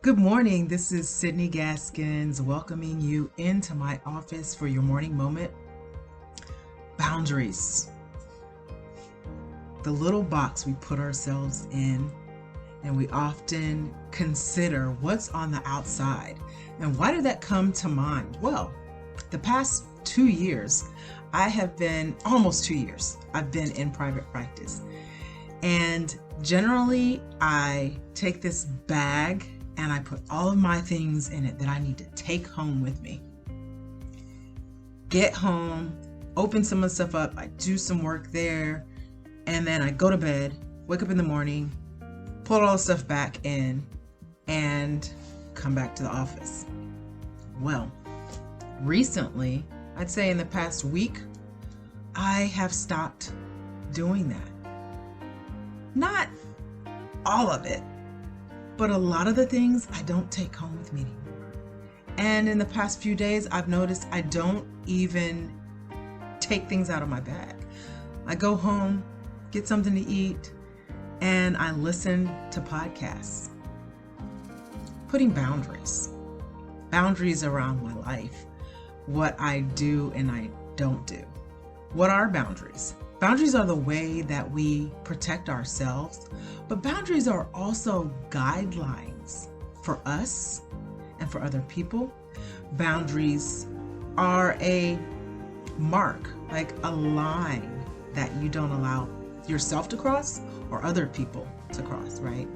Good morning. This is Sydney Gaskins welcoming you into my office for your morning moment. Boundaries. The little box we put ourselves in, and we often consider what's on the outside. And why did that come to mind? Well, the past 2 years, almost 2 years, I've been in private practice. And generally, I take this bag and I put all of my things in it that I need to take home with me. Get home, open some of the stuff up, I do some work there, and then I go to bed, wake up in the morning, put all the stuff back in, and come back to the office. Well, recently, I'd say in the past week, I have stopped doing that. Not all of it, but a lot of the things I don't take home with me anymore. And in the past few days, I've noticed I don't even take things out of my bag. I go home, get something to eat, and I listen to podcasts. Putting boundaries. Boundaries around my life. What I do and I don't do. What are boundaries? Boundaries are the way that we protect ourselves, but boundaries are also guidelines for us and for other people. Boundaries are a mark, like a line that you don't allow yourself to cross or other people to cross, right?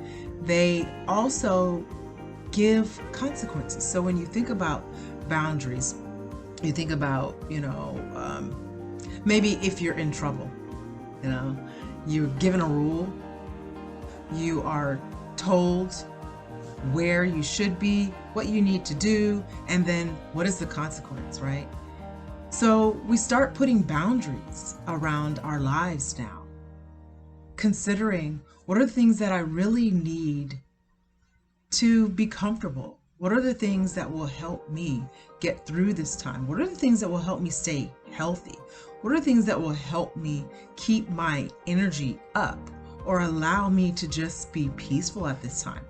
They also give consequences. So when you think about boundaries, you think about, maybe if you're in trouble, you're given a rule, you are told where you should be, what you need to do, and then what is the consequence, right? So we start putting boundaries around our lives now, considering what are the things that I really need to be comfortable. What are the things that will help me get through this time? What are the things that will help me stay healthy? What are the things that will help me keep my energy up or allow me to just be peaceful at this time?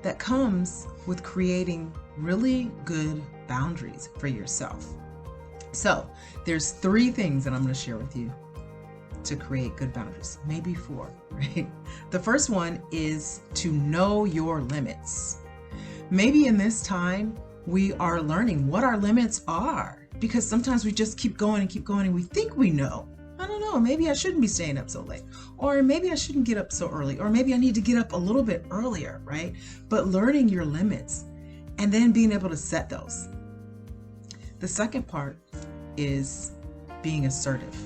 That comes with creating really good boundaries for yourself. So there's 3 things that I'm going to share with you to create good boundaries, maybe 4, right? The first one is to know your limits. Maybe in this time, we are learning what our limits are, because sometimes we just keep going and we think we know. I don't know, maybe I shouldn't be staying up so late, or maybe I shouldn't get up so early, or maybe I need to get up a little bit earlier, right? But learning your limits and then being able to set those. The second part is being assertive.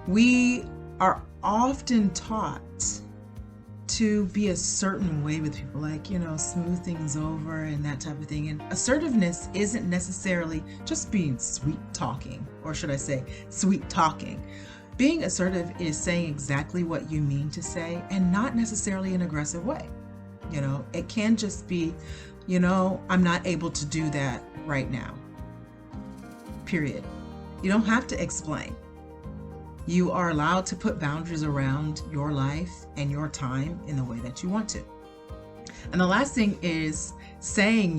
We are often taught to be a certain way with people, like, smooth things over and that type of thing. And assertiveness isn't necessarily just being sweet talking, or should I say sweet talking. Being assertive is saying exactly what you mean to say and not necessarily an aggressive way. It can just be, I'm not able to do that right now. Period. You don't have to explain. You are allowed to put boundaries around your life and your time in the way that you want to. And the last thing is saying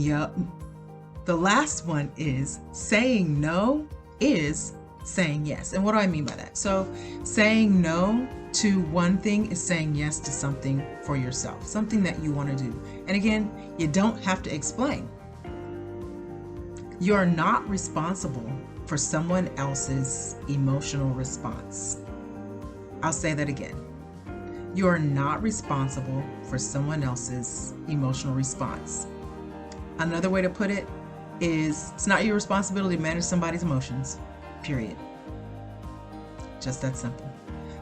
the last one is saying no is saying yes. And what do I mean by that? So saying no to one thing is saying yes to something for yourself, something that you want to do. And again, you don't have to explain. You are not responsible for someone else's emotional response. I'll say that again. You are not responsible for someone else's emotional response. Another way to put it is, it's not your responsibility to manage somebody's emotions, period. Just that simple.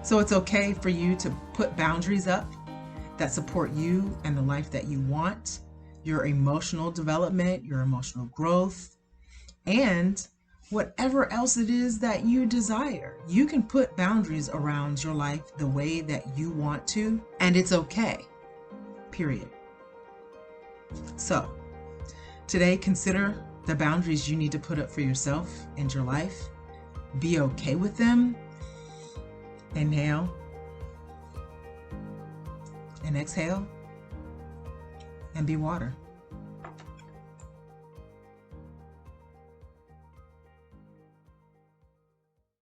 So it's okay for you to put boundaries up that support you and the life that you want, your emotional development, your emotional growth, and whatever else it is that you desire. You can put boundaries around your life the way that you want to, and it's okay, period. So today, consider the boundaries you need to put up for yourself and your life. Be okay with them. Inhale and exhale. and be water.